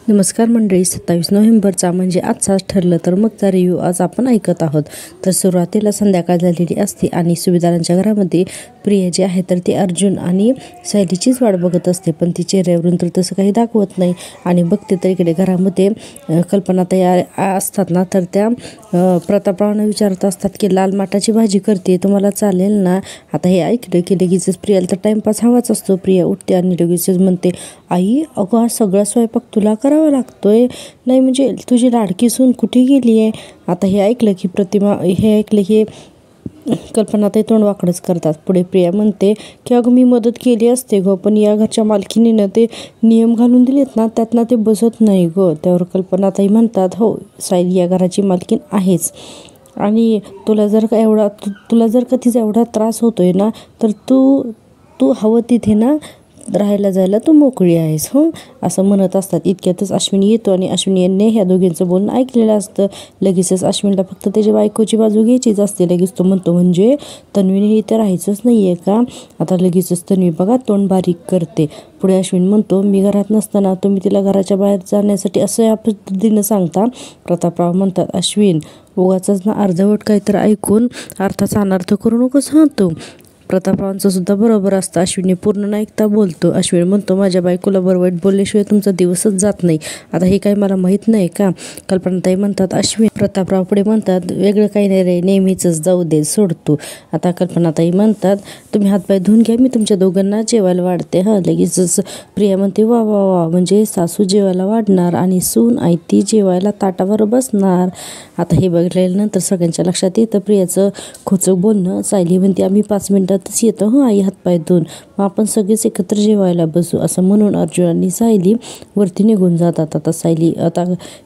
नमस्कार मंडळी, 27 नोव्हेंबरचा म्हणजे आजचाच ठरलं तर मगचा रिव्ह्यू आज आपण ऐकत आहोत. तर सुरुवातीला संध्याकाळ झालेली असते आणि सुभेदारांच्या घरामध्ये प्रिया जी आहे तर ती अर्जुन आणि सायलीचीच वाट बघत असते, पण ती चेहऱ्यावरून तर तसं काही दाखवत नाही. आणि बघते तर इकडे घरामध्ये कल्पना तयार असतात ना, तर त्या प्रतापरावांना विचारत असतात की लाल माटाची भाजी करते, तुम्हाला चालेल ना. आता हे ऐकलं की लगेचच प्रियाला तर टाईमपास हवाच असतो. प्रिया उठते आणि लगेचच म्हणते, आई अगं हा सगळा स्वयंपाक तुला करावा लागतोय, नाही म्हणजे तुझी लाडकी सून कुठे गेली आहे. आता हे ऐकलं की कल्पना ते तोंड वाकडंच करतात. पुढे प्रिया म्हणते की अगं मी मदत केली असते गं, पण या घरच्या मालकीनीनं ते नियम घालून दिलेत ना, त्यातनं ते बसत नाही गं. त्यावर कल्पनाताई म्हणतात, हो सायली या घराची मालकीन आहेच आणि तुला जर का तिचा एवढा त्रास होतोय ना, तर तू हवं तिथे ना राहायला जायला तू मोकळी आहेस हो, असं म्हणत असतात. इतक्यातच अश्विनी येतो आणि अश्विनीने ह्या दोघींचं बोलणं ऐकलेलं असतं. लगेचच अश्विनीला फक्त त्याच्या बायकोची बाजू घ्यायचीच असते. लगेच तो म्हणतो, म्हणजे तन्वीने इथे राहायचंच नाही आहे का. आता लगेचच तन्वी बघा तोंड बारीक करते. पुढे अश्विन म्हणतो, मी घरात नसताना तुम्ही तिला घराच्या बाहेर जाण्यासाठी असं या पद्धतीनं सांगता. प्रतापराव म्हणतात, अश्विन उगाचच ना अर्धवट काहीतरी ऐकून अर्थाचा अनर्थ करू नकोस हां तू. प्रतापरावांचं सुद्धा बरोबर असतं. अश्विनी पूर्ण न ऐकता बोलतो. अश्विन म्हणतो, माझ्या बायकोला बरं वाईट बोलल्याशिवाय तुमचा दिवसच जात नाही. आता हे काही मला माहीत नाही का. कल्पनाताई म्हणतात, अश्विन. प्रतापराव पुढे म्हणतात, वेगळं काही नाही रे, नेहमीच जाऊ दे, सोडतो. आता कल्पनाताई म्हणतात, तुम्ही हातपाय धुवून घ्या, मी तुमच्या दोघांना जेवायला वाढते. हां लगेचच प्रिया म्हणते, वा वा वा, म्हणजे सासू जेवायला वाढणार आणि सून आई ती जेवायला ताटावर बसणार. आता हे बघितल्यानंतर सगळ्यांच्या लक्षात येतं प्रियाचं खोचक बोलणं. सायली म्हणते, आम्ही 5 मिनिटातच येतो हं आई हातपाय धुवून, मग आपण सगळेच एकत्र जेवायला बसू. असं म्हणून अर्जुन आणि सायली वरती निघून जातात. आता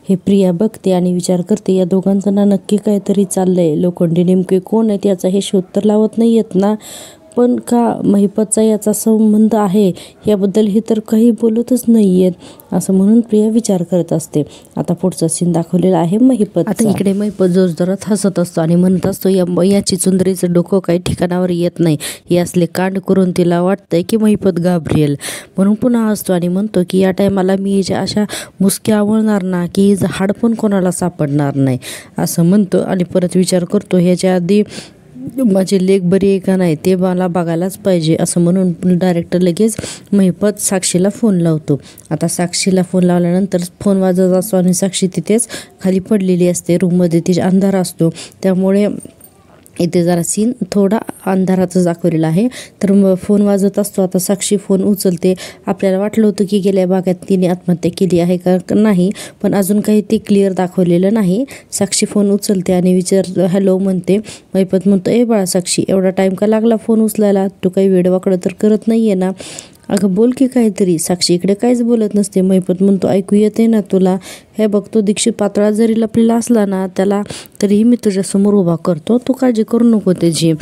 हे प्रिया बघते आणि विचार करते, या दोघांचं ना नक्की काहीतरी चाललंय. लोखंडे नेमके कोण आहेत याचा हे शोध तर लावत नाही येत ना, पण का महिपतचा याचा संबंध आहे याबद्दल हे तर काही बोलतच नाही आहेत, असं म्हणून प्रिया विचार करत असते. आता पुढचा सीन दाखवलेला आहे महिपत. आता इकडे महिपत जोरजोरात हसत असतो आणि म्हणत असतो, याची चुंदरीचं डोकं काही ठिकाणावर येत नाही, हे असले कांड करून तिला वाटतंय की महिपत घाबरेल, म्हणून पुन्हा हसतो आणि म्हणतो की या टायमाला मी हिच्या अशा मुसक्या आवळणार ना की हिचं हाड पण कोणाला सापडणार नाही, असं म्हणतो. आणि परत विचार करतो, ह्याच्या आधी माझी लेक बरी आहे का नाही ते मला बघायलाच पाहिजे, असं म्हणून डायरेक्टर लगेच महिपत साक्षीला फोन लावतो. आता साक्षीला फोन लावल्यानंतर फोन वाजत असतो आणि साक्षी तिथेच खाली पडलेली असते. रूममध्ये तिचा अंधार असतो, त्यामुळे इथे जरा सीन थोडा अंधाराचं दाखवलेला आहे. तर मग फोन वाजत असतो. आता साक्षी फोन उचलते. आपल्याला वाटलं होतं की गेल्या भागात तिने आत्महत्या केली आहे का नाही, पण अजून काही ते क्लिअर दाखवलेलं नाही. साक्षी फोन उचलते आणि हॅलो म्हणते. महिपत म्हणतो, ए बाळा साक्षी, एवढा टाईम का लागला फोन उचलायला, तू काही वेडवाकडं तर करत नाही आहे ना, अगं बोल की काहीतरी. साक्षी इकडे काहीच बोलत नसते. महिपत म्हणतो, ऐकू येते ना तुला, हे बघ तो दीक्षित पातळा जरी लपलेला असला ना त्याला तरीही मी तुझ्यासमोर उभा करतो, तू काळजी करू नको त्याची,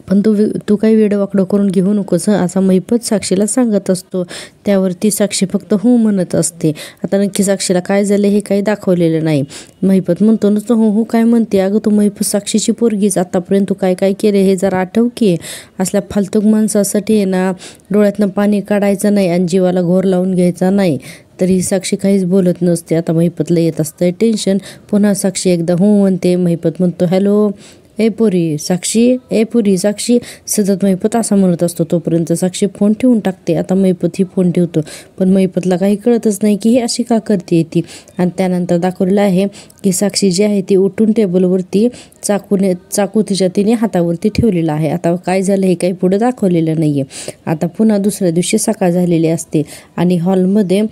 पण तू काही वेडवाकडं करून घेऊ नकोस असा महिपत साक्षीला सांगत असतो. त्यावरती साक्षी फक्त हो म्हणत असते. आता नक्की साक्षीला काय झालं हे काही दाखवलेलं नाही. महिपत म्हणतो, नुसतं हो काय म्हणते, अगं तू महिपत साक्षीची पोरगीच, आतापर्यंत तू काय केले हे जरा आठव की. असल्या फालतूक माणसासाठी आहे ना डोळ्यातनं पाणी काढायचं नाही आणि जीवाला घोर लावून घ्यायचा नाही. तरी साक्षी काहीच बोलत नसते. आता महिपतला येत असतं टेन्शन. पुन्हा साक्षी एकदा हो म्हणते. महिपत म्हणतो, हॅलो ए पुरी साक्षी, सतत महिपत असा म्हणत असतो. तोपर्यंत साक्षी फोन ठेवून टाकते. आता महिपत ही फोन ठेवतो, पण महिपतला काही कळतच नाही की हे अशी का करते ती. आणि त्यानंतर दाखवलेलं आहे की साक्षी जी आहे ती उठून टेबलवरती चाकू तिने हातावरती ठेवलेला आहे. आता काय झालं हे काही पुढे दाखवलेलं नाही आहे. आता पुन्हा दुसऱ्या दिवशी सकाळ झालेली असते आणि हॉलमध्ये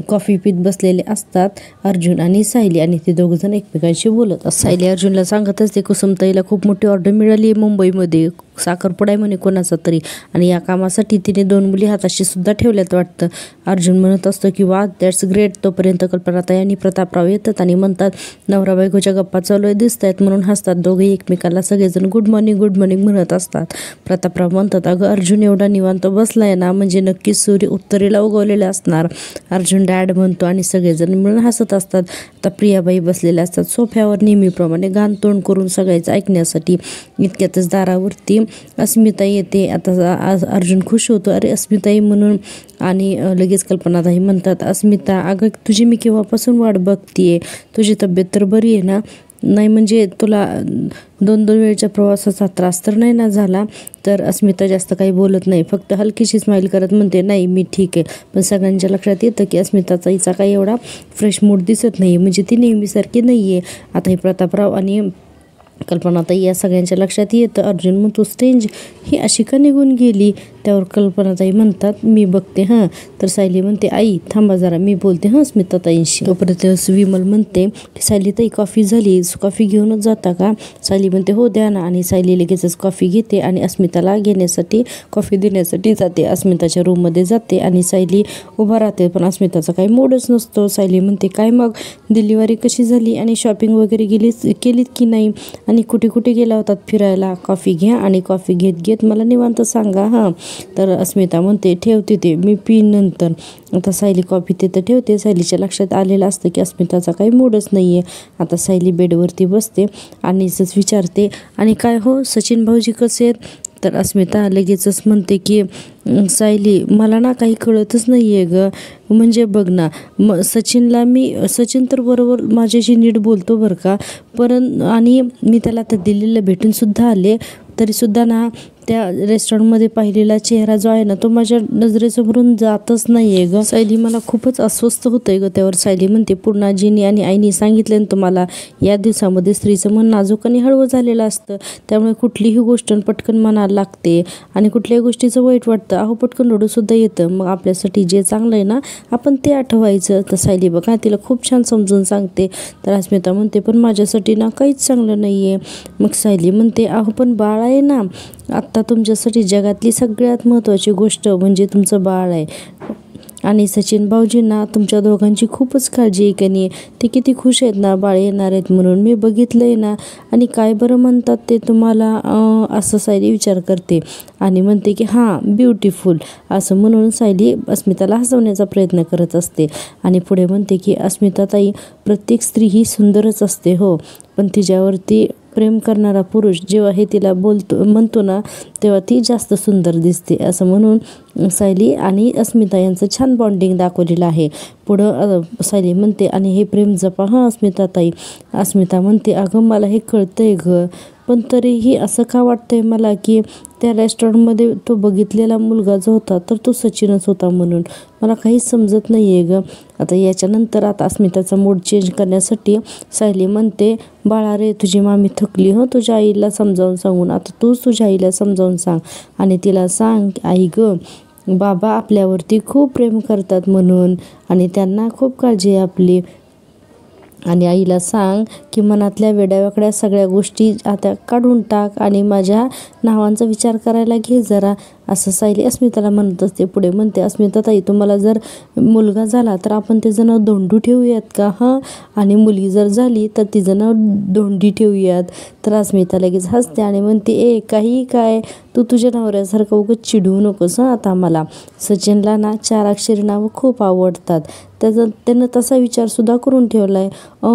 कॉफी पीत बसलेले असतात अर्जुन आणि सायली, आणि ते दोघंजण एकमेकांशी बोलत असतात. सायली अर्जुनला सांगत असते, कुसुमताईला खूप मोठी ऑर्डर मिळाली आहे मुंबईमध्ये, साखरपुडा आहे म्हणे कोणाचा तरी, आणि या कामासाठी तिने 2 मुली हाताशी सुद्धा ठेवल्यात वाटतं. अर्जुन म्हणत असतो की वा दॅट्स ग्रेट. तोपर्यंत कल्पनाताई आणि प्रतापराव येतात आणि म्हणतात, नवरा बायकोच्या गप्पा चालू दिसत आहेत, म्हणून हसतात दोघे एकमेकाला. सगळेजण गुड मॉर्निंग म्हणत असतात. प्रतापराव म्हणतात, अगं अर्जुन एवढा निवांत बसलाय ना, म्हणजे नक्कीच सूर्य उत्तरेला उगवलेला असणार. अर्जुन डॅड म्हणतो आणि सगळेजण मिळून हसत असतात. आता प्रियाबाई बसलेल्या असतात सोफ्यावर नेहमीप्रमाणे गाण तोंड करून सगळ्याचं ऐकण्यासाठी. इतक्यातच दारावरती अस्मिता येते. आता अर्जुन खुश होतो, अरे अस्मिताई म्हणून, आणि लगेच कल्पनाताई म्हणतात, अस्मिता अगं तुझी मी केव्हापासून वाट बघतीये, तुझी तब्येत तर बरी आहे ना? नाही म्हणजे तुला 2-2 वेळच्या प्रवासाचा त्रास तर नाही ना झाला? तर अस्मिता जास्त काही बोलत नाही, फक्त हलकीशी स्माईल करत म्हणते, नाही मी ठीक आहे. पण सगळ्यांच्या लक्षात येतं की अस्मिताचा हिचा काही एवढा फ्रेश मूड दिसत नाही, म्हणजे ती नेहमीसारखी नाही आहे. आता ही प्रतापराव आणि कल्पनाताई या सगळ्यांच्या लक्षात येतं. अर्जुन म्हणतो, स्ट्रेंज, ही अशी का निघून गेली? त्यावर कल्पनाताई म्हणतात, मी बघते हां. तर सायली म्हणते, आई थांबा जरा, मी बोलते हां स्मिताताईंशी. तोपर्यंत विमल म्हणते की सायलीताई कॉफी झाली, कॉफी घेऊनच जाता का? सायली म्हणते, हो द्या ना. आणि सायली लगेचच कॉफी घेते आणि अस्मिताला कॉफी देण्यासाठी जाते. अस्मिताच्या रूममध्ये जाते आणि सायली उभा राहते, पण अस्मिताचा काही मूडच नसतो. सायली म्हणते, काय मग डिलिव्हरी कशी झाली आणि शॉपिंग वगैरे केलीत की नाही? आणि कुठे कुठे गेला होतात फिरायला? कॉफी घ्या आणि कॉफी घेत घेत मला निवांत सांगा हां. तर अस्मिता म्हणते, ठेवते ते मी पिन नंतर. आता सायली कॉफी तिथं ठेवते. सायलीच्या लक्षात आलेलं असतं की अस्मिताचा काही मूडच नाही आहे. आता सायली बेडवरती बसते आणि विचारते, आणि काय हो सचिन भाऊजी कसे आहेत? तर अस्मिता लगेचच म्हणते की सायली मला ना काही कळतच नाही आहे गं, म्हणजे बघ ना सचिन तर बरोबर माझ्याशी नीट बोलतो बरं का, आणि मी त्याला त्या दिल्लीला भेटूनसुद्धा आले, तरीसुद्धा ना त्या रेस्टॉरंटमध्ये पाहिलेला चेहरा जो आहे ना तो माझ्या नजरेसमोरून जातच नाही आहे गं. सायली मला खूपच अस्वस्थ होतं आहे गं. त्यावर सायली म्हणते, पूर्णाजीनी आणि आईनी सांगितलं ना तुम्हाला, या दिवसामध्ये स्त्रीचं मन नाजूक आणि हळवं झालेलं असतं, त्यामुळे कुठलीही गोष्ट पटकन मनाला लागते आणि कुठल्याही गोष्टीचं वाईट वाटतं, अहो पटकन रडूसुद्धा येतं. मग आपल्यासाठी जे चांगलं आहे ना आपण ते आठवायचं. तर सायली बघा तिला खूप छान समजून सांगते. तर अस्मिता म्हणते, पण माझ्यासाठी ना काहीच चांगलं नाही आहे. मग सायली म्हणते, अहो पण बाळ आहे ना, आत्ता तुमच्यासाठी जगातली सगळ्यात महत्त्वाची गोष्ट म्हणजे तुमचं बाळ आहे. आणि सचिन भाऊजींना तुमच्या दोघांची खूपच काळजी आहे की नाही, ते किती खुश आहेत ना बाळ येणार आहेत म्हणून, मी बघितलं आहे ना. आणि काय बरं म्हणतात ते तुम्हाला? असं सायली विचार करते आणि म्हणते की हां ब्युटिफुल, असं म्हणून सायली अस्मिताला हसवण्याचा प्रयत्न करत असते. आणि पुढे म्हणते की अस्मिताताई, प्रत्येक स्त्री ही सुंदरच असते हो, पण तिच्यावरती प्रेम करणारा पुरुष जेव्हा हे तिला म्हणतो ना तेव्हा ती जास्त सुंदर दिसते, असं म्हणून सायली आणि अस्मिता यांचं छान बॉन्डिंग दाखवलेलं आहे. पुढं सायली म्हणते, आणि हे प्रेम जपा हां अस्मिताताई. अस्मिता म्हणते, अगं मला हे कळतंय गं, पण तरीही असं का वाटतंय मला की त्या रेस्टॉरंटमध्ये तो बघितलेला मुलगा जो होता तर तो सचिनच होता म्हणून, मला काहीच समजत नाही आहे गं. आता याच्यानंतर आता अस्मिताचा मूड चेंज करण्यासाठी सायली म्हणते, बाळा रे तुझी मामी थकली हो तुझ्या आईला समजावून सांगून, आता तूच तुझ्या आईला समजावून सांग आणि तिला सांग, आई गं बाबा आपल्यावरती खूप प्रेम करतात म्हणून, आणि त्यांना खूप काळजी आहे आपली. आणि आईला सांग की मनातल्या वेड्यावाकड्या सगळ्या गोष्टी आता काढून टाक आणि माझ्या नावांचा विचार करायला घे जरा, असं सायली अस्मिताला म्हणत असते. पुढे म्हणते, अस्मिताताई तुम्हाला जर मुलगा झाला तर आपण त्याचं नाव धोंडू ठेवूयात का हां, आणि मुलगी जर झाली तर तिचं नाव धोंडी ठेवूयात. तर अस्मिता लगेच हसते आणि म्हणते, काही काय तू तुझ्या नवऱ्यासारखं उगाच चिडवू नकोस हां. आता मला सचिनला ना 4 अक्षरी नावं खूप आवडतात, त्यानं तसा विचारसुद्धा करून ठेवला आहे.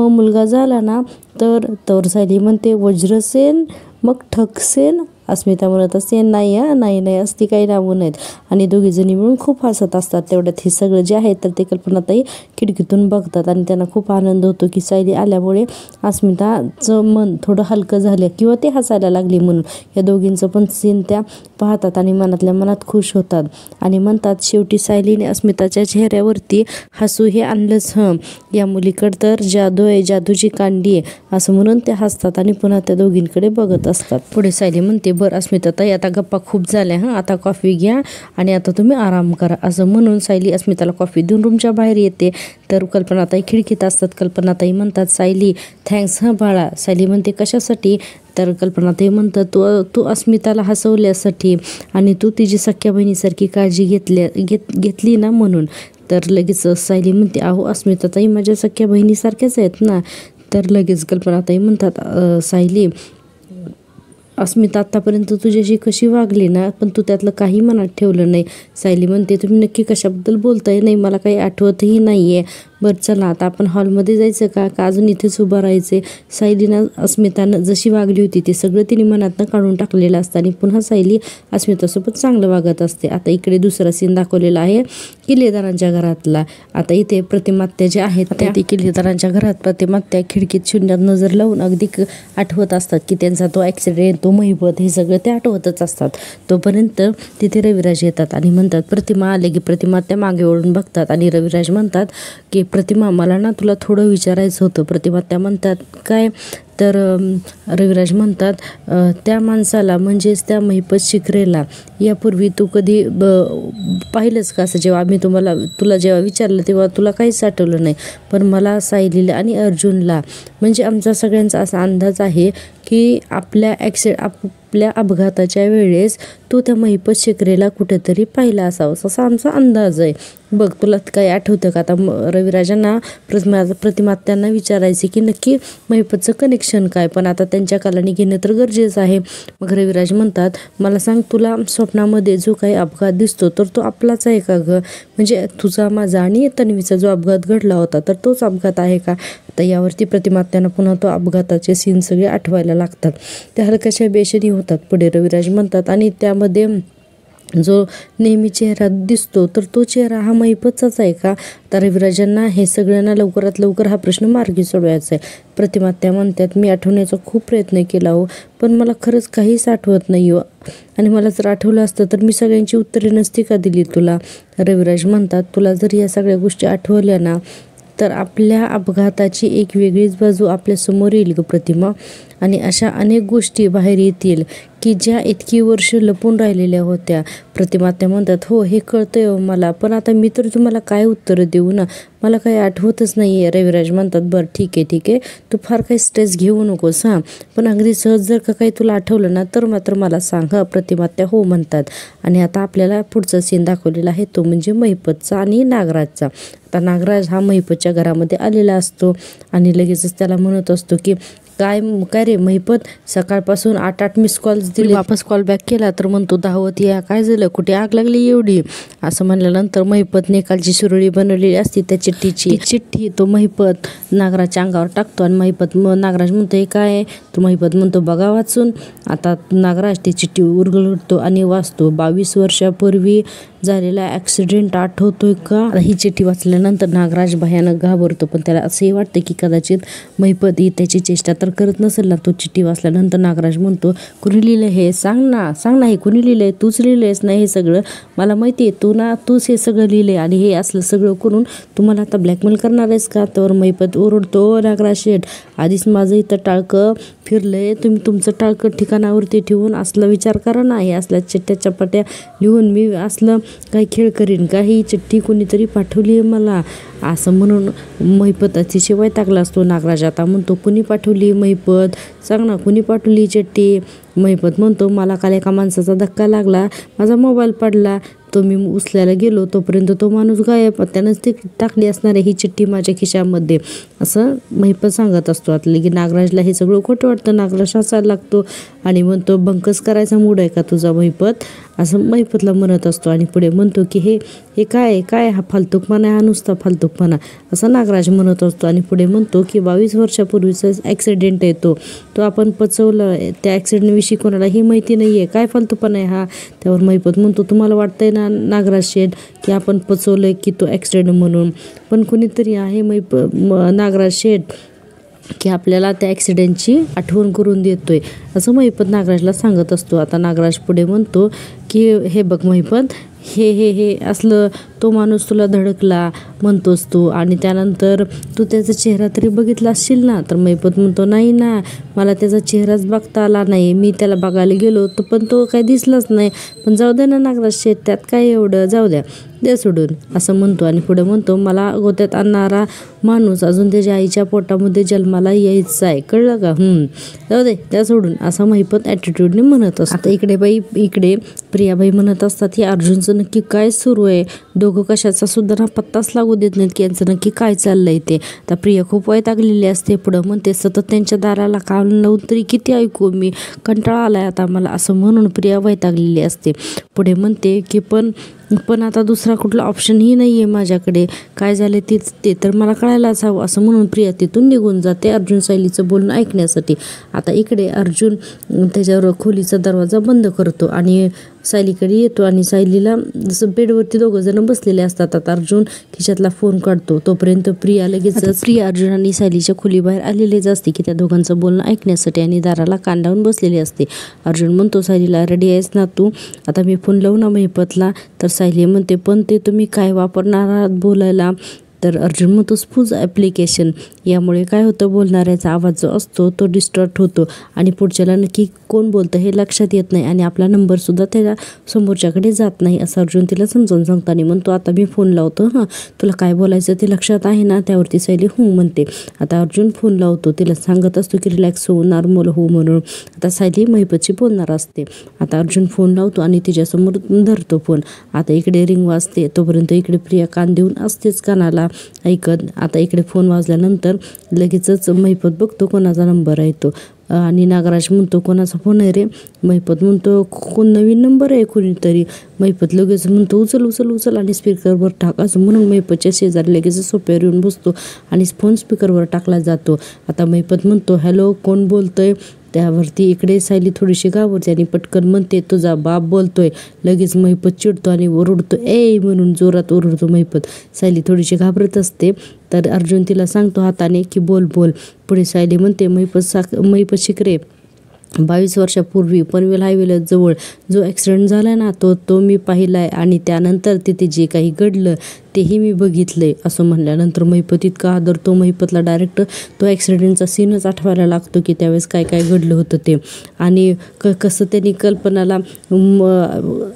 मुलगा झाला ना तर सायली म्हणते, वज्रसेन मग ठकसेन. अस्मिता म्हणत असते, नाही हां नाही असती काही नावं नाहीत. आणि दोघीजणी मिळून खूप हसत असतात. तेवढ्यात हे सगळं जे आहे तर ते कल्पनाताई खिडकीतून बघतात आणि त्यांना खूप आनंद होतो की सायली आल्यामुळे अस्मिताचं मन थोडं हलकं झालं किंवा ते हसायला लागली म्हणून. या दोघींचं पण सीन त्या पाहतात आणि मनातल्या मनात खुश होतात आणि म्हणतात, शेवटी सायलीने अस्मिताच्या चेहऱ्यावरती हसू हे आणलंच हं, या मुलीकडं तर जादू आहे, जादूची कांडी आहे, असं म्हणून ते हसतात आणि पुन्हा त्या दोघींकडे बघत असतात. पुढे सायली म्हणते, बरं अस्मिताताई आता गप्पा खूप झाल्या हां, आता कॉफी घ्या आणि आता तुम्ही आराम करा, असं म्हणून सायली अस्मिताला कॉफी देऊन रूमच्या बाहेर येते. तर कल्पनाताई खिडकीत असतात. कल्पनाताई म्हणतात, सायली थँक्स हं बाळा. सायली म्हणते, कशासाठी? तर कल्पनाताई म्हणतात, तू अस्मिताला हसवल्यासाठी आणि तू तिची सख्या बहिणीसारखी काळजी घेतली ना म्हणून. तर लगेच सायली म्हणते, अहो अस्मिताताई माझ्या सख्या बहिणीसारख्याच आहेत ना. तर लगेच कल्पनाताई म्हणतात, सायली अस्मिता आत्तापर्यंत तुझ्याशी कशी वागली ना, पण तू त्यातलं काही मनात ठेवलं नाही. सायली म्हणते, तुम्ही नक्की कशाबद्दल बोलताय? नाही, मला काही आठवतही नाही आहे. बरं चला आता आपण हॉलमध्ये जायचं का अजून इथेच उभं राहायचे? सायलीनं अस्मितानं जशी वागली होती ते सगळं तिने मनातनं काढून टाकलेलं असतं आणि पुन्हा सायली अस्मितासोबत चांगलं वागत असते. आता इकडे दुसरा सीन दाखवलेला आहे किल्लेदारांच्या घरातला. आता इथे प्रतिमात्या ज्या आहेत त्या किल्लेदारांच्या घरात प्रतिमात्या खिडकीत शून्यात नजर लावून अगदी आठवत असतात की त्यांचा तो ॲक्सिडेंट, तो महिपत, हे सगळं ते आठवतच असतात. तोपर्यंत तिथे रविराज येतात आणि म्हणतात प्रतिमा आले की प्रतिमात्या मागे ओढून बघतात आणि रविराज म्हणतात की प्रतिमा मला ना तुला थोडं विचारायचं होतं. प्रतिमात्या म्हणतात काय? तर रविराज म्हणतात त्या माणसाला म्हणजेच त्या महिपत शिकरेला यापूर्वी तू कधी पाहिलंच का? असं जेव्हा आम्ही तुला जेव्हा विचारलं तेव्हा तुला काहीच आठवलं नाही. पण मला सायलीला आणि अर्जुनला म्हणजे आमचा सगळ्यांचा असा अंदाज आहे की आपल्या अपघाताच्या वेळेस तो त्या महिपत शिकरेला कुठेतरी पाहिला असावं असा आमचा अंदाज आहे. बघ तुला काही आठवतं का? आता रविराजांना प्रतिमात्यांना विचारायचे की नक्की महिपतचं कनेक्शन काय, पण आता त्यांच्या कालाने घेणं तर गरजेचं आहे. मग रविराज म्हणतात मला सांग, तुला स्वप्नामध्ये जो काही अपघात दिसतो तर तो आपलाच आहे का गं? म्हणजे तुझा, माझा आणि तन्वीचा जो अपघात घडला होता तर तोच अपघात आहे का? तर यावरती प्रतिमात्यांना पुन्हा तो अपघाताचे सीन सगळे आठवायला लागतात. त्या हलक्याशा बेशनी होतात. पुढे रविराज म्हणतात आणि त्यामध्ये जो नेहमी चेहरा दिसतो तर तो चेहरा हा महिपतचाच आहे का? तर रविराजांना हे सगळ्यांना लवकरात लवकर हा प्रश्न मार्गी सोडवायचा आहे. प्रतिमात्या म्हणतात मी आठवण्याचा खूप प्रयत्न केला हो, पण मला खरंच काहीच आठवत नाही हो, आणि मला जर आठवलं असतं तर मी सगळ्यांची उत्तरे नसती का दिली तुला? रविराज म्हणतात तुला जर या सगळ्या गोष्टी आठवल्या ना तर आपल्या अपघाताची एक वेगळीच बाजू आपल्यासमोर येईल ग प्रतिमा, आणि अशा अनेक गोष्टी बाहेर येतील की ज्या इतकी वर्ष लपून राहिलेल्या होत्या. प्रतिमात्या म्हणतात हो हे कळतंय हो मला, पण आता मी तर तुम्हाला काय उत्तर देऊ ना, मला काही आठवतच नाही आहे. रविराज म्हणतात बरं ठीक आहे, तू फार काही स्ट्रेस घेऊ नकोस हां, पण अगदी सहज जर का काही तुला आठवलं ना तर मात्र मला सांग हां. प्रतिमात्या हो म्हणतात. आणि आता आपल्याला पुढचा सीन दाखवलेला आहे तो म्हणजे महिपतचा आणि नागराजचा. आता नागराज हा महिपतच्या घरामध्ये आलेला असतो आणि लगेचच त्याला म्हणत असतो की काय रे महिपत, सकाळपासून 8 मिस कॉल्स दिले, वापस कॉल बॅक केला तर म्हणतो धावत या, काय झालं, कुठे आग लागली एवढी? असं म्हणल्यानंतर महिपतने कालची सुरळी बनवलेली असती त्या चिठ्ठी तो महिपत नागराजच्या अंगावर टाकतो आणि नागराज म्हणतो हे काय आहे? तो महिपत म्हणतो बघा वाचून. आता नागराज ती चिठ्ठी उरगळतो आणि वाचतो. 22 वर्षापूर्वी झालेला ॲक्सिडेंट आठवतोय का? ही चिठ्ठी वाचल्यानंतर नागराज भयानक घाबरतो, पण त्याला असंही वाटतं की कदाचित महिपत ही त्याची चेष्टा तर करत नसेल ना. तो चिठ्ठी वाचल्यानंतर नागराज म्हणतो कुणी लिहिलं हे? सांग ना हे कुणी लिहिलंय? तूच लिहिलंयस ना हे सगळं? मला माहिती आहे तूच हे सगळं लिहिलंय आणि हे असलं सगळं करून तुम्हाला आता ब्लॅकमेल करणार आहेस का? तर महिपत ओरडतो नागराज शेठ, आधीच माझं इथं टाळकं फिरलंय, तुम्ही तुमचं टाळकं ठिकाणावरती ठेवून असला विचार करा ना. हे असल्या चिठ्ठ्या चपाट्या लिहून मी असलं काही खेळ करीन का? ही चिठ्ठी कोणीतरी पाठवली आहे मला, असं म्हणून महिपताची शिवाय टाकला असतो. नागराज आता म्हणतो कुणी पाठवली? महिपत सांग ना कुणी पाठवली चिठ्ठी? महिपत म्हणतो मला काल एका माणसाचा धक्का लागला, माझा मोबाईल पडला, तो मी उचलायला गेलो तोपर्यंत तो माणूस गायब, त्यानंच ती टाकली असणार आहे ही चिठ्ठी माझ्या खिशामध्ये, असं महिपत सांगत असतो. आता की नागराजला हे सगळं खोटं वाटतं. नागराज हसायला लागतो आणि म्हणतो बंकस करायचा मूड आहे का तुझा महिपत? असं महिपतला म्हणत असतो आणि पुढे म्हणतो की हे काय हा फालतूकपणा, हा नुसता फालतूकपणा, असं नागराज म्हणत असतो. आणि पुढे म्हणतो की 22 वर्षापूर्वीचा ॲक्सिडेंट आहे तो आपण पचवलं, त्या ॲक्सिडेंटविषयी कोणालाही माहिती नाही आहे, काय फालतूपणा आहे हा? त्यावर महिपत म्हणतो तुम्हाला वाटतंय ना नागराज शेठ की आपण पचवलंय की तो ॲक्सिडेंट म्हणून, पण कुणीतरी आहे नागराज शेठ की आपल्याला त्या ॲक्सिडेंटची आठवण करून देतोय, असं महिपत नागराजला सांगत असतो. आता नागराज पुढे म्हणतो की हे बघ महिपत, हे असलं तो माणूस तुला धडकला म्हणतोस तू, आणि त्यानंतर तू त्याचा चेहरा तरी बघितला असशील ना? तर महिपत म्हणतो नाही ना, मला त्याचा चेहराच बघता आला नाही, मी त्याला बघायला गेलो तर पण तो काही दिसलाच नाही, पण जाऊ द्या ना नागराज शेठ, त्यात काय एवढं, जाऊ द्या सोडून, असं म्हणतो. आणि पुढे म्हणतो मला गोत्यात आणणारा माणूस अजून त्याच्या आईच्या पोटामध्ये जन्माला यायचा आहे, कळलं का? जाऊ दे त्या सोडून, असं महिपत ॲटिट्यूडने म्हणत असतो. आता इकडे प्रियाबाई म्हणत असतात हे अर्जुनचं नक्की काय सुरू आहे? दोघं कशाचा सुद्धा ना पत्ताच लागू देत नाहीत की यांचं नक्की काय चाललंय ते. आता प्रिया खूप वैतागलेली असते. पुढं म्हणते सतत त्यांच्या दाराला कान लावून तरी किती ऐकू मी, कंटाळा आलाय आता मला, असं म्हणून प्रिया वैतागलेली असते. पुढे म्हणते की पण आता दुसरा कुठला ऑप्शनही नाही आहे माझ्याकडे, काय झाले ते तर मला कळायलाच हवं, असं म्हणून प्रिया तिथून निघून जाते अर्जुन सायलीचं बोलणं ऐकण्यासाठी. आता इकडे अर्जुन त्याच्यावर खोलीचा दरवाजा बंद करतो आणि सायलीकडे येतो आणि सायलीला जसं बेडवरती दोघं जण बसलेले असतात. आता अर्जुन खिशातला फोन काढतो. तोपर्यंत प्रिया लगेच अर्जुन आणि सायलीच्या खोलीबाहेर आलेलेच असते की त्या दोघांचं बोलणं ऐकण्यासाठी आणि दाराला कान लावून बसलेली असते. अर्जुन म्हणतो सायलीला, रेडी आहेस ना तू, आता मी फोन लावू ना महिपतला. तर सायली म्हणते पण ते तुम्ही काय वापरणार आहात बोलायला. तर अर्जुन म्हणतो स्पूज ॲप्लिकेशन. यामुळे काय होतं, बोलणाऱ्याचा आवाज जो असतो तो डिस्टॉर्ट होतो आणि पुढच्याला नक्की कोण बोलतं हे लक्षात येत नाही आणि आपला नंबरसुद्धा त्याला समोरच्याकडे जात नाही, असं अर्जुन तिला समजावून सांगतो आणि म्हणतो आता मी फोन लावतो, हां तुला काय बोलायचं ते लक्षात आहे ना. त्यावरती सायली हो म्हणते. आता अर्जुन फोन लावतो, तिला सांगत असतो की रिलॅक्स हो, नॉर्मल हो म्हणून. आता सायली महिपतची बोलणार असते. आता अर्जुन फोन लावतो आणि तिच्यासमोर धरतो फोन. आता इकडे रिंग वाजते. तोपर्यंत इकडे प्रिया कान देऊन असतेच कानाला ऐकत. आता इकडे फोन वाजल्यानंतर लगेचच महिपत बघतो कोणाचा नंबर आहे तो आणि नागराज म्हणतो कोणाचा फोन आहे रे. महिपत म्हणतो कोण नवीन नंबर आहे कोणीतरी. महिपत लगेच म्हणतो उचल उचल उचल आणि स्पीकरवर टाक, असं म्हणून महिपतच्या शेजारी लगेच सोप्यावर येऊन बसतो आणि फोन स्पीकरवर टाकला जातो. आता महिपत म्हणतो हॅलो कोण बोलतोय. त्यावरती इकडे सायली थोडीशी घाबरते आणि पटकन म्हणते तुझा बाप बोलतोय. लगेच महिपत चिडतो आणि ओरडतो ए म्हणून जोरात ओरडतो महिपत. सायली थोडीशी घाबरत असते. तर अर्जुन तिला सांगतो हाताने की बोल बोल. पुढे सायली म्हणते महिपत शिकरे, 22 वर्षापूर्वी पनवेल हायवेला जवळ जो ॲक्सिडेंट झाला ना तो मी पाहिला आहे आणि त्यानंतर तिथे जे काही घडलं तेही मी बघितलंय, असं म्हणल्यानंतर महिपत इतका आदरतो. महिपतला डायरेक्ट तो ॲक्सिडेंटचा सीनच आठवायला लागतो की त्यावेळेस काय काय घडलं होतं ते आणि कसं त्यांनी कल्पनाला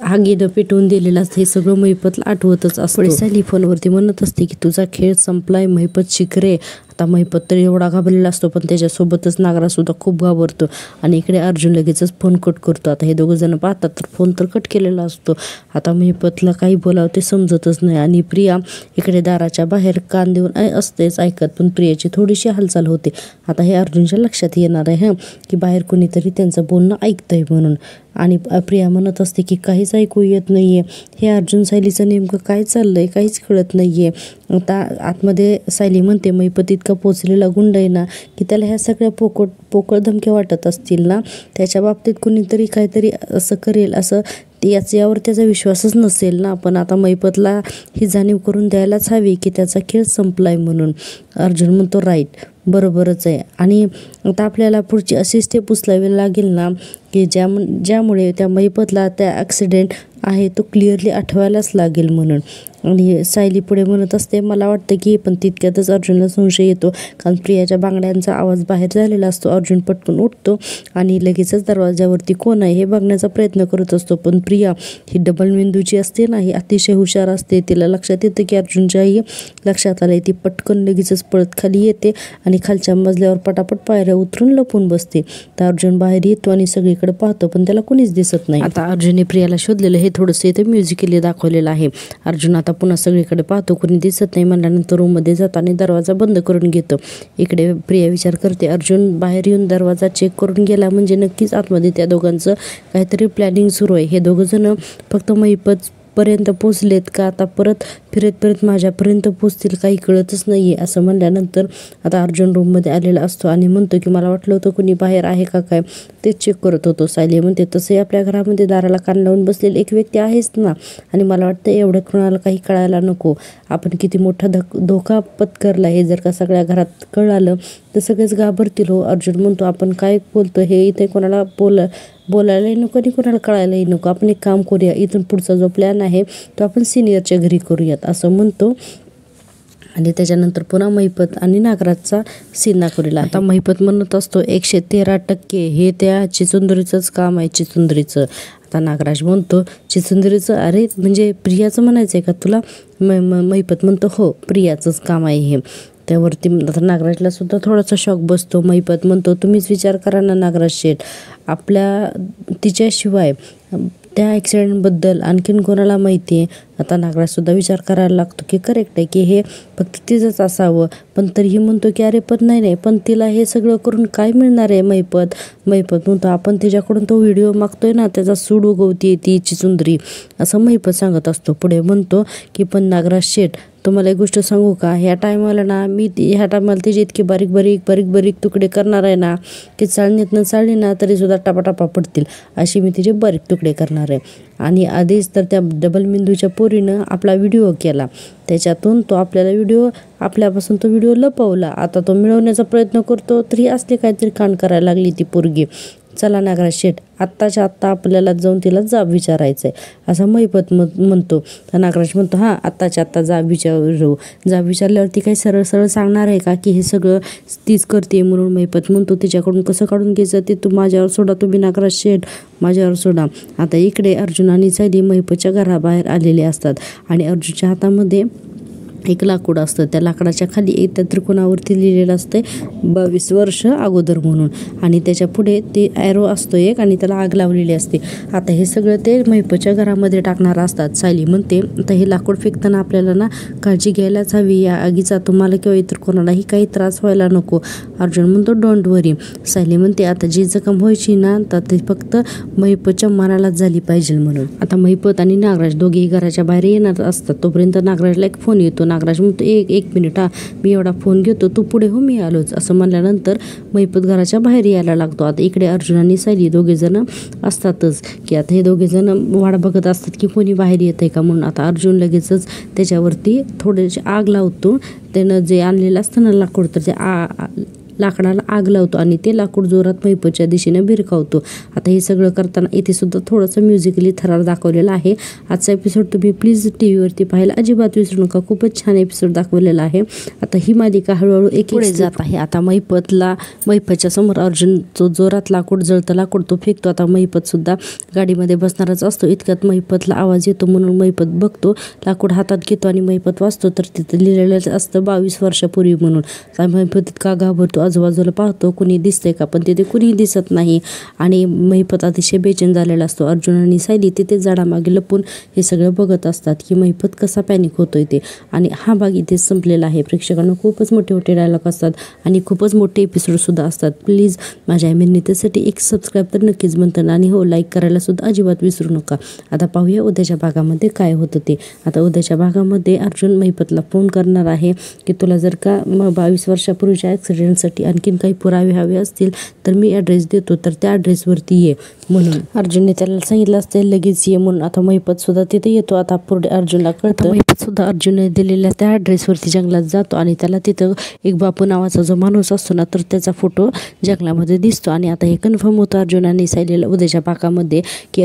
आगीनं पेटवून दिलेलं असतं हे सगळं महिपतला आठवतच असतं. सायली फोनवरती म्हणत असते की तुझा खेळ संपलाय महिपत शिकरे. आता महिपत तर एवढा घाबरलेला असतो पण त्याच्यासोबतच नागराजसुद्धा खूप घाबरतो आणि इकडे अर्जुन लगेचच फोन कट करतो. आता हे दोघं जण पाहतात तर फोन तर कट केलेला असतो. आता महिपतला काही बोलावं ते समजतच नाही आणि प्रिया इकडे दाराच्या बाहेर कान देऊन असतेच ऐकत, पण प्रियाची थोडीशी हालचाल होते. आता हे अर्जुनच्या लक्षात येणार आहे की बाहेर कोणीतरी त्यांचं बोलणं ऐकतंय म्हणून आणि प्रिया म्हणत असते की काहीच ऐकू येत नाही आहे. हे अर्जुन सायलीचं नेमकं काय चाललंय काहीच कळत नाही आहे. आता आतमध्ये सायली म्हणते महिपत इतका पोचलेला गुंड आहे ना की त्याला ह्या सगळ्या पोकळ धमक्या वाटत असतील ना, त्याच्या बाबतीत कुणीतरी काहीतरी असं करेल असं यावर त्याचा विश्वासच नसेल ना. पण आता महिपतला ही जाणीव करून द्यायलाच हवी की त्याचा खेळ संपलाय म्हणून. अर्जुन म्हणतो राईट, बरोबरच आहे आणि आता आपल्याला पुढची अशी स्टेप उचलावी लागेल ना की ज्यामुळे त्या महिपतला त्या ॲक्सिडेंट आहे तो क्लिअरली आठवायलाच लागेल म्हणून. आणि सायली पुढे म्हणत असते मला वाटतं की, पण तितक्यातच अर्जुनला संशय येतो कारण प्रियाच्या बांगड्यांचा आवाज बाहेर झालेला असतो. अर्जुन पटकन उठतो आणि लगेचच दरवाजावरती कोण आहे हे बघण्याचा प्रयत्न करत असतो. पण प्रिया ही डबल मेंदूची असते ना, ही अतिशय हुशार असते. तिला लक्षात येतं की अर्जुनच्याही लक्षात आलंय. ती पटकन लगेचच पळत खाली येते आणि खालच्या मजल्यावर पटापट पायऱ्या उतरून लपून बसते. तर अर्जुन बाहेर येतो आणि सगळीकडे पाहतो पण त्याला कोणीच दिसत नाही. आता अर्जुनने प्रियाला शोधलेलं हे थोडंसं इथे म्युझिकली दाखवलेलं आहे. अर्जुन आता पुन्हा सगळीकडे पाहतो, कोणी दिसत नाही म्हणल्यानंतर रूममध्ये जातो आणि दरवाजा बंद करून घेतो. इकडे प्रिया विचार करते अर्जुन बाहेर येऊन दरवाजा चेक करून गेला म्हणजे नक्कीच आतमध्ये त्या दोघांचं काहीतरी प्लॅनिंग सुरू आहे. हे दोघं जण फक्त महिपत पर्यंत पोचलेत का आता परत फिरत माझ्यापर्यंत पोचतील काही कळतच नाही आहे, असं म्हणल्यानंतर आता अर्जुन रूममध्ये आलेला असतो आणि म्हणतो की मला वाटलं होतं कोणी बाहेर आहे का काय ते चेक करत होतो. सायली म्हणते तसंही आपल्या घरामध्ये दाराला कान लावून बसलेली एक व्यक्ती आहेच ना आणि मला वाटतं एवढं कोणाला काही कळायला नको. आपण किती मोठा धोका पत्करला हे जर का सगळ्या घरात कळालं तर सगळेच घाबरतील हो. अर्जुन म्हणतो आपण काय बोलतो हे इथे कोणाला बोलायलाही नको आणि कोणाला कळायलाही नको. आपण एक काम करूया, इथून पुढचा जो प्लॅन आहे तो आपण सिनियरच्या घरी करूयात असं म्हणतो आणि त्याच्यानंतर पुन्हा महिपत आणि नागराजचा सीन दाखवलेला आहे. आता महिपत म्हणत असतो 113% हे त्या चिचुंदरीचंच काम आहे, चिचुंदरीचं. आता नागराज म्हणतो चिचुंदरीचं, अरे म्हणजे प्रियाचं म्हणायचं आहे का तुला. महिपत म्हणतो हो प्रियाचंच काम आहे हे. त्यावरती आता नागराजला सुद्धा थोडासा शॉक बसतो. महिपत म्हणतो तुम्हीच विचार करा ना नागराज शेठ, आपल्या तिच्याशिवाय त्या ॲक्सिडेंटबद्दल आणखीन कोणाला माहिती आहे? आता नागराजसुद्धा विचार करायला लागतो की करेक्ट आहे की हे फक्त तिचंच असावं, पण तरीही म्हणतो की अरे पण नाही, पण तिला हे सगळं करून काय मिळणार आहे? महिपत म्हणतो आपण तिच्याकडून तो व्हिडिओ मागतोय ना, त्याचा सूड उगवते ती चिचुंदरी, असं महिपत सांगत असतो. पुढे म्हणतो की पण नागराज शेठ, तुम्हाला एक गोष्ट सांगू का, ह्या टायमाला ना ह्या टायमाला तिचे इतके बारीक बारीक तुकडे करणार आहे ना की चाळणीतनं चाळली ना तरीसुद्धा टापाटापा पडतील, अशी मी तिचे बारीक तुकडे करणार आहे. आणि आधीच तर त्या डबल मेंदूच्या पोरीनं आपला व्हिडिओ केला, त्याच्यातून तो आपल्यापासून तो व्हिडिओ लपवला. आता तो मिळवण्याचा प्रयत्न करतो, तरी असले काहीतरी कांड करायला लागली ती पोरगी. चला नागराज शेठ, आत्ताच्या आत्ता आपल्याला जाऊन तिला जाब विचारायचं आहे, असं महिपत म्हणतो. तर नागराज म्हणतो हां, आत्ताच्या आत्ता जाब विचारल्यावर ती काही सरळ सांगणार आहे का की हे सगळं तीच करते म्हणून? महिपत म्हणतो तिच्याकडून कसं काढून घ्यायचं ते तू माझ्यावर सोडा, तुम्ही नागराज शेठ माझ्यावर सोडा. आता इकडे अर्जुन आणि सायली महिपतच्या घराबाहेर आलेले असतात आणि अर्जुनच्या हातामध्ये एक लाकूड असतं. त्या लाकडाच्या खाली त्या त्रिकोणावरती लिहिलेलं असतं 22 वर्ष अगोदर म्हणून, आणि त्याच्या पुढे ते ॲरो असतो एक, आणि त्याला आग लावलेली असते. आता हे सगळं ते महिपतच्या घरामध्ये टाकणार असतात. सायली म्हणते आता हे लाकूड फेकताना आपल्याला ना काळजी घ्यायलाच हवी, या आगीचा तुम्हाला किंवा इतर कोणालाही काही त्रास व्हायला नको. अर्जुन म्हणतो डोंट वरी. सायली म्हणते आता जी जखम व्हायची ना तर ते फक्त महिपतच्या मनालाच झाली पाहिजे म्हणून. आता महिपत आणि नागराज दोघेही घराच्या बाहेर येणार असतात. तोपर्यंत नागराजला एक फोन येतो. नागराज म्हणतो एक मिनिट मी एवढा फोन घेतो, तू पुढे हो मी आलोच, असं म्हणल्यानंतर महिपत घराच्या बाहेर यायला लागतो. आता इकडे अर्जुन आणि सायली दोघेजण असतातच की आता हे दोघेजण वाट बघत असतात की कोणी बाहेर येत आहे का म्हणून. आता अर्जुन लगेचच त्याच्यावरती थोडीशी आग लावतो. त्यानं जे आणलेलं असतं ना लाकूड, तर ते लाकडाला आग लावतो आणि ते लाकूड जोरात महिपतच्या दिशेने भिरकावतो. आता हे सगळं करताना इथे सुद्धा थोडंसं म्युझिकली थरार दाखवलेला आहे. आजचा एपिसोड तुम्ही प्लीज TV वरती पाहायला अजिबात विसरू नका, खूपच छान एपिसोड दाखवलेला आहे. आता ही मालिका हळूहळू एक जात आहे. आता महिपतच्या समोर अर्जुन जो जोरात जळतं लाकूड तो फेकतो. आता महिपत सुद्धा गाडीमध्ये बसणारच असतो. इतक्यात महिपतला आवाज येतो म्हणून महिपत बघतो, लाकूड हातात घेतो आणि महिपत वाचतो, तर तिथं लिहिलेलं असतं 22 वर्षापूर्वी म्हणून. महिपत इतका घाबरतो, आजूबाजूला पाहतो कुणी दिसतंय का, पण तिथे कुणीही दिसत नाही आणि महिपत अतिशय बेचैन झालेला असतो. अर्जुन आणि सायली तिथे झाडामागे लपून हे सगळं बघत असतात की महिपत कसा पॅनिक होतोय ते. आणि हा भाग इथे संपलेला आहे. प्रेक्षकांना खूपच मोठे डायलॉग असतात आणि खूपच मोठे एपिसोड सुद्धा असतात. प्लीज माझ्या मेहनतीसाठी एक सबस्क्राईब तर नक्कीच बनतं आणि हो लाईक करायला सुद्धा अजिबात विसरू नका. आता पाहूया उद्याच्या भागामध्ये काय होतं ते. आता उद्याच्या भागामध्ये अर्जुन महिपतला फोन करणार आहे की तुला जर का 22 वर्षापूर्वीच्या ॲक्सिडेंटसाठी आणखीन काही पुरावे हवे असतील तर मी ॲड्रेस देतो, तर त्या ॲड्रेसवरती ये म्हणून. अर्जुनने त्याला सांगितलं असतं लगेच ये म्हणून. आता महिपत सुद्धा तिथे येतो. आता पुढे अर्जुनला कळतं. महिपत सुद्धा अर्जुनने दिलेल्या त्या ॲड्रेसवरती जंगलात जातो आणि त्याला तिथं एक बापू नावाचा जो माणूस असतो ना तर त्याचा फोटो जंगलामध्ये दिसतो. आणि आता हे कन्फर्म होतं अर्जुन आणि सायलीला उद्याच्या भागामध्ये की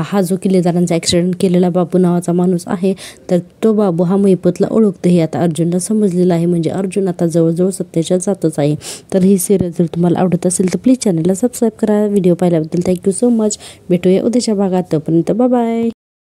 हा जो किल्लेदारांचा ॲक्सिडेंट केलेला बापू नावाचा माणूस आहे, तर तो बाबू हा महिपतला ओळखतो. हे आता अर्जुनला समजलेलं आहे. म्हणजे अर्जुन आता जवळजवळ सत्याच्या जातच आहे. तर ही सिरीज जर तुम्हाला आवडत असेल तर प्लीज चॅनलला सबस्क्राईब करा. व्हिडिओ पाहिल्याबद्दल थँक्यू सो मच. भेटूया उद्याच्या भागात. तोपर्यंत बाय.